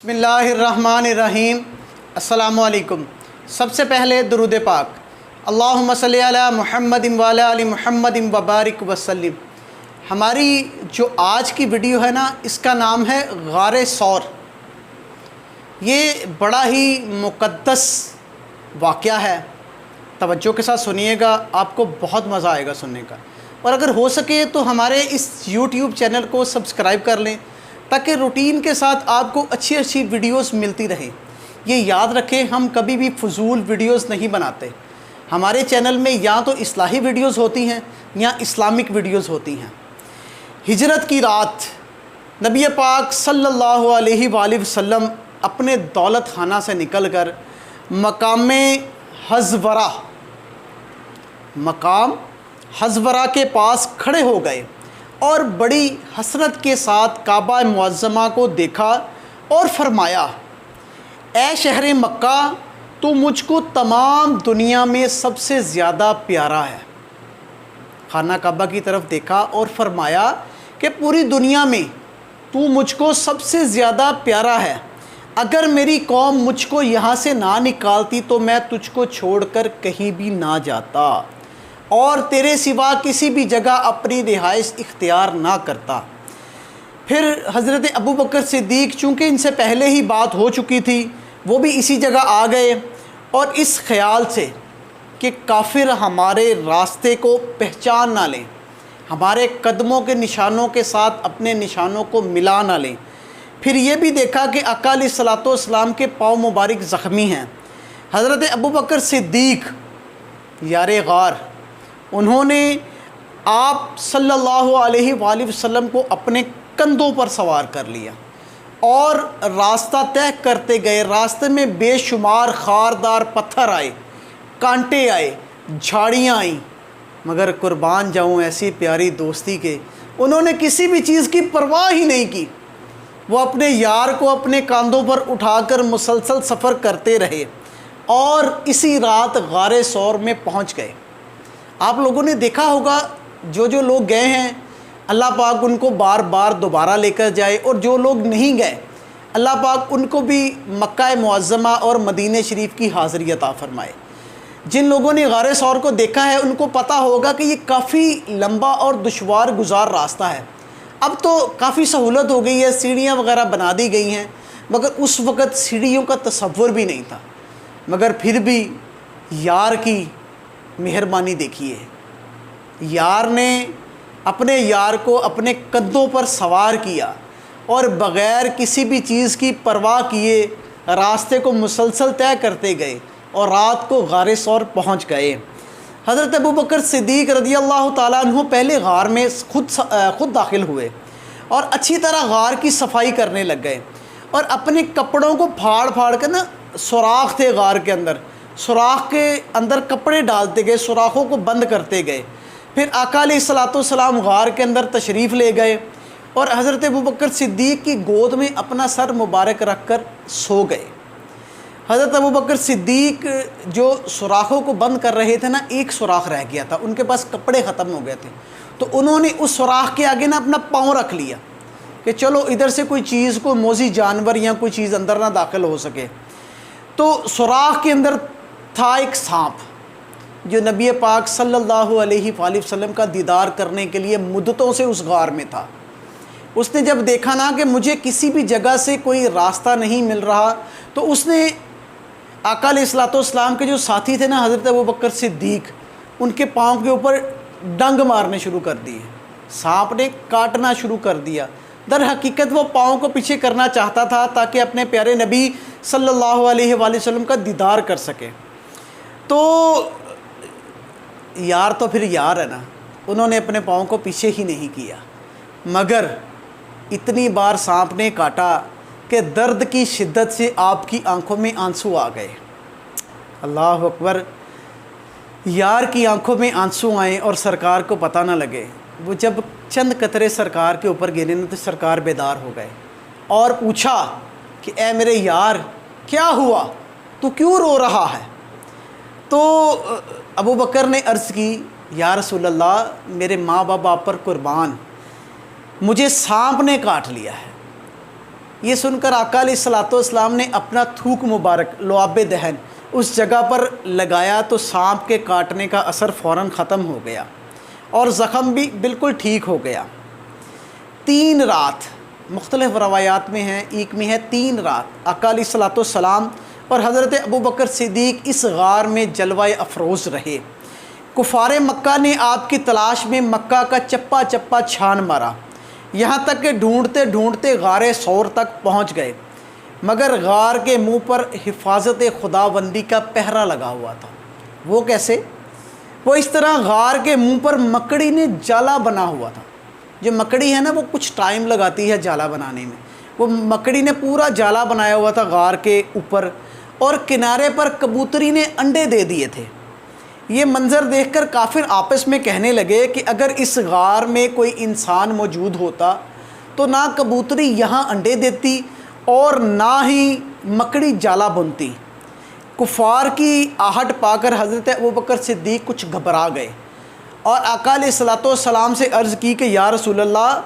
بسم اللہ الرحمن الرحیم۔ السلام علیکم۔ سب سے پہلے درود پاک، اللہم صلی علی محمد وعلی آل محمد وبارک وسلم۔ ہماری جو آج کی ویڈیو ہے نا، اس کا نام ہے غار ثور۔ یہ بڑا ہی مقدس واقعہ ہے، توجہ کے ساتھ سنیے گا، آپ کو بہت مزہ آئے گا سننے کا۔ اور اگر ہو سکے تو ہمارے اس یوٹیوب چینل کو سبسکرائب کر لیں تاکہ روٹین کے ساتھ آپ کو اچھی ویڈیوز ملتی رہیں۔ یہ یاد رکھیں، ہم کبھی بھی فضول ویڈیوز نہیں بناتے۔ ہمارے چینل میں یا تو اصلاحی ویڈیوز ہوتی ہیں یا اسلامک ویڈیوز ہوتی ہیں۔ ہجرت کی رات نبی پاک صلی اللہ علیہ وآلہ وسلم اپنے دولت خانہ سے نکل کر مقام حضورہ کے پاس کھڑے ہو گئے اور بڑی حسرت کے ساتھ کعبہ معظمہ کو دیکھا اور فرمایا، اے شہر مکہ، تو مجھ کو تمام دنیا میں سب سے زیادہ پیارا ہے۔ خانہ کعبہ کی طرف دیکھا اور فرمایا کہ پوری دنیا میں تو مجھ کو سب سے زیادہ پیارا ہے۔ اگر میری قوم مجھ کو یہاں سے نہ نکالتی تو میں تجھ کو چھوڑ کر کہیں بھی نہ جاتا اور تیرے سوا کسی بھی جگہ اپنی رہائش اختیار نہ کرتا۔ پھر حضرت ابو بکر صدیق، چونکہ ان سے پہلے ہی بات ہو چکی تھی، وہ بھی اسی جگہ آ گئے اور اس خیال سے کہ کافر ہمارے راستے کو پہچان نہ لیں، ہمارے قدموں کے نشانوں کے ساتھ اپنے نشانوں کو ملا نہ لیں۔ پھر یہ بھی دیکھا کہ آقا علیہ الصلوۃ والسلام کے پاؤں مبارک زخمی ہیں۔ حضرت ابو بکر صدیق یار غار، انہوں نے آپ صلی اللہ علیہ وآلہ وسلم کو اپنے کندھوں پر سوار کر لیا اور راستہ طے کرتے گئے۔ راستے میں بے شمار خاردار پتھر آئے، کانٹے آئے، جھاڑیاں آئیں، مگر قربان جاؤں ایسی پیاری دوستی کے انہوں نے کسی بھی چیز کی پرواہ ہی نہیں کی۔ وہ اپنے یار کو اپنے کاندھوں پر اٹھا کر مسلسل سفر کرتے رہے اور اسی رات غار ثور میں پہنچ گئے۔ آپ لوگوں نے دیکھا ہوگا، جو لوگ گئے ہیں اللہ پاک ان کو بار بار دوبارہ لے کر جائے، اور جو لوگ نہیں گئے اللہ پاک ان کو بھی مکہ معظمہ اور مدینہ شریف کی حاضری عطا فرمائے۔ جن لوگوں نے غار ثور کو دیکھا ہے ان کو پتہ ہوگا کہ یہ کافی لمبا اور دشوار گزار راستہ ہے۔ اب تو کافی سہولت ہو گئی ہے، سیڑھیاں وغیرہ بنا دی گئی ہیں، مگر اس وقت سیڑھیوں کا تصور بھی نہیں تھا۔ مگر پھر بھی یار کی مہربانی دیکھیے، یار نے اپنے یار کو اپنے کندھوں پر سوار کیا اور بغیر کسی بھی چیز کی پرواہ کیے راستے کو مسلسل طے کرتے گئے اور رات کو غار ثور پہنچ گئے۔ حضرت ابو بکر صدیق رضی اللہ تعالیٰ عنہ پہلے غار میں خود داخل ہوئے اور اچھی طرح غار کی صفائی کرنے لگ گئے اور اپنے کپڑوں کو پھاڑ کر نا، سوراخ تھے غار کے اندر، سوراخ کے اندر کپڑے ڈالتے گئے، سوراخوں کو بند کرتے گئے۔ پھر آقا علیہ الصلوۃ والسلام غار کے اندر تشریف لے گئے اور حضرت ابو بکر صدیق کی گود میں اپنا سر مبارک رکھ کر سو گئے۔ حضرت ابو بکر صدیق جو سوراخوں کو بند کر رہے تھے نا، ایک سوراخ رہ گیا تھا، ان کے پاس کپڑے ختم ہو گئے تھے، تو انہوں نے اس سوراخ کے آگے نا اپنا پاؤں رکھ لیا کہ چلو ادھر سے کوئی چیز، کوئی موذی جانور یا کوئی چیز اندر نہ داخل ہو سکے۔ تو سوراخ کے اندر تھا ایک سانپ جو نبی پاک صلی اللہ علیہ وآلہ وسلم کا دیدار کرنے کے لیے مدتوں سے اس غار میں تھا۔ اس نے جب دیکھا نا کہ مجھے کسی بھی جگہ سے کوئی راستہ نہیں مل رہا، تو اس نے آقا علیہ الصلوۃ والسلام کے جو ساتھی تھے نا حضرت ابو بکر صدیق، ان کے پاؤں کے اوپر ڈنگ مارنے شروع کر دیے۔ سانپ نے کاٹنا شروع کر دیا۔ در حقیقت وہ پاؤں کو پیچھے کرنا چاہتا تھا تاکہ اپنے پیارے نبی صلی اللہ علیہ وآلہ وسلم کا دیدار کر سکے۔ تو یار تو پھر یار ہے نا، انہوں نے اپنے پاؤں کو پیچھے ہی نہیں کیا، مگر اتنی بار سانپ نے کاٹا کہ درد کی شدت سے آپ کی آنکھوں میں آنسو آ گئے۔ اللہ اکبر! یار کی آنکھوں میں آنسو آئیں اور سرکار کو پتہ نہ لگے۔ وہ جب چند قطرے سرکار کے اوپر گرے نا تو سرکار بیدار ہو گئے اور پوچھا کہ اے میرے یار، کیا ہوا، تو کیوں رو رہا ہے؟ تو ابو بکر نے عرض کی، یا رسول اللہ، میرے ماں باپ آپ پر قربان، مجھے سانپ نے کاٹ لیا ہے یہ سن کر آقا علیہ الصلوۃ والسلام نے اپنا تھوک مبارک لعاب دہن اس جگہ پر لگایا تو سانپ کے کاٹنے کا اثر فوراً ختم ہو گیا اور زخم بھی بالکل ٹھیک ہو گیا۔ 3 رات مختلف روایات میں ہیں، ایک میں ہے 3 رات آقا علیہ الصلوۃ والسلام اور حضرت ابوبکر صدیق اس غار میں جلوہ افروز رہے۔ کفار مکہ نے آپ کی تلاش میں مکہ کا چپا چپا چھان مارا، یہاں تک کہ ڈھونڈتے ڈھونڈتے غار ثور تک پہنچ گئے، مگر غار کے منہ پر حفاظت خداوندی کا پہرا لگا ہوا تھا۔ وہ کیسے؟ وہ اس طرح غار کے منہ پر مکڑی نے جالا بنا ہوا تھا۔ جو مکڑی ہے نا وہ کچھ ٹائم لگاتی ہے جالا بنانے میں، وہ مکڑی نے پورا جالا بنایا ہوا تھا غار کے اوپر، اور کنارے پر کبوتری نے انڈے دے دیے تھے۔ یہ منظر دیکھ کر کافر آپس میں کہنے لگے کہ اگر اس غار میں کوئی انسان موجود ہوتا تو نہ کبوتری یہاں انڈے دیتی اور نہ ہی مکڑی جالا بنتی۔ کفار کی آہٹ پا کر حضرت ابوبکر صدیق کچھ گھبرا گئے اور آقا علیہ الصلوۃ والسلام سے عرض کی کہ یا رسول اللہ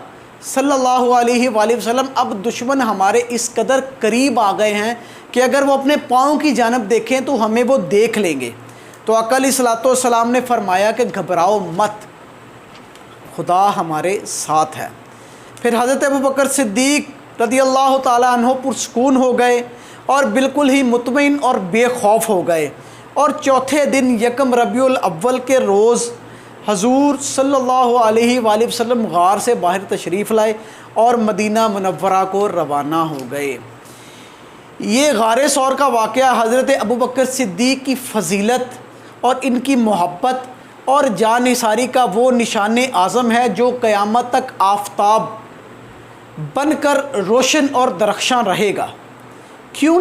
صلی اللہ علیہ وآلہ وسلم، اب دشمن ہمارے اس قدر قریب آ گئے ہیں کہ اگر وہ اپنے پاؤں کی جانب دیکھیں تو ہمیں وہ دیکھ لیں گے۔ تو آقا علیہ الصلوۃ والسلام نے فرمایا کہ گھبراؤ مت، خدا ہمارے ساتھ ہے۔ پھر حضرت ابوبکر صدیق رضی اللہ تعالیٰ عنہ پرسکون ہو گئے اور بالکل ہی مطمئن اور بے خوف ہو گئے، اور چوتھے دن یکم ربیع الاول کے روز حضور صلی اللہ علیہ وآلہ وسلم غار سے باہر تشریف لائے اور مدینہ منورہ کو روانہ ہو گئے۔ یہ غار ثور کا واقعہ حضرت ابوبکر صدیق کی فضیلت اور ان کی محبت اور جان نثاری کا وہ نشان اعظم ہے جو قیامت تک آفتاب بن کر روشن اور درخشاں رہے گا۔ کیوں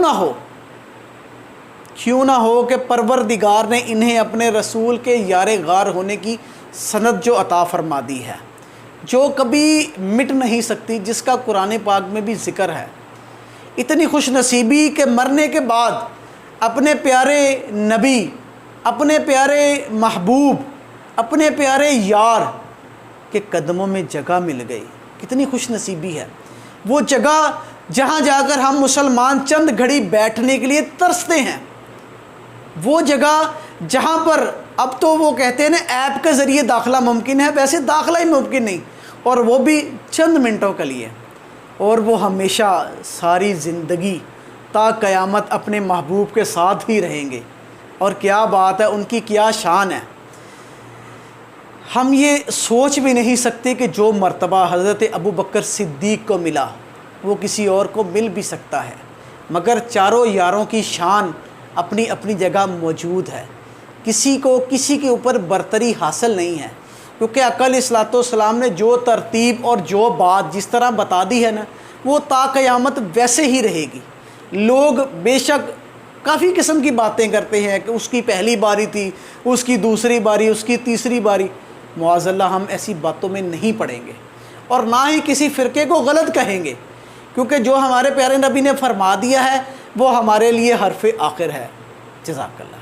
نہ ہو کہ پروردگار نے انہیں اپنے رسول کے یار غار ہونے کی سند جو عطا فرما دی ہے، جو کبھی مٹ نہیں سکتی، جس کا قرآن پاک میں بھی ذکر ہے۔ اتنی خوش نصیبی کہ مرنے کے بعد اپنے پیارے نبی، اپنے پیارے محبوب، اپنے پیارے یار کے قدموں میں جگہ مل گئی۔ کتنی خوش نصیبی ہے وہ جگہ جہاں جا کر ہم مسلمان چند گھڑی بیٹھنے کے لیے ترستے ہیں، وہ جگہ جہاں پر اب تو وہ کہتے ہیں نا ایپ کے ذریعے داخلہ ممکن ہے، ویسے داخلہ ہی ممکن نہیں، اور وہ بھی چند منٹوں کے لیے، اور وہ ہمیشہ ساری زندگی تا قیامت اپنے محبوب کے ساتھ ہی رہیں گے۔ اور کیا بات ہے، ان کی کیا شان ہے۔ ہم یہ سوچ بھی نہیں سکتے کہ جو مرتبہ حضرت ابوبکر صدیق کو ملا وہ کسی اور کو مل بھی سکتا ہے، مگر چاروں یاروں کی شان اپنی اپنی جگہ موجود ہے، کسی کو کسی کے اوپر برتری حاصل نہیں ہے، کیونکہ آقا علیہ الصلوۃ والسلام نے جو ترتیب اور جو بات جس طرح بتا دی ہے نا، وہ تا قیامت ویسے ہی رہے گی۔ لوگ بے شک کافی قسم کی باتیں کرتے ہیں کہ اس کی پہلی باری تھی، اس کی دوسری باری، اس کی تیسری باری۔ معاذ اللہ، ہم ایسی باتوں میں نہیں پڑیں گے اور نہ ہی کسی فرقے کو غلط کہیں گے، کیونکہ جو ہمارے پیارے نبی نے فرما دیا ہے وہ ہمارے لیے حرف آخر ہے۔ جزاک اللہ۔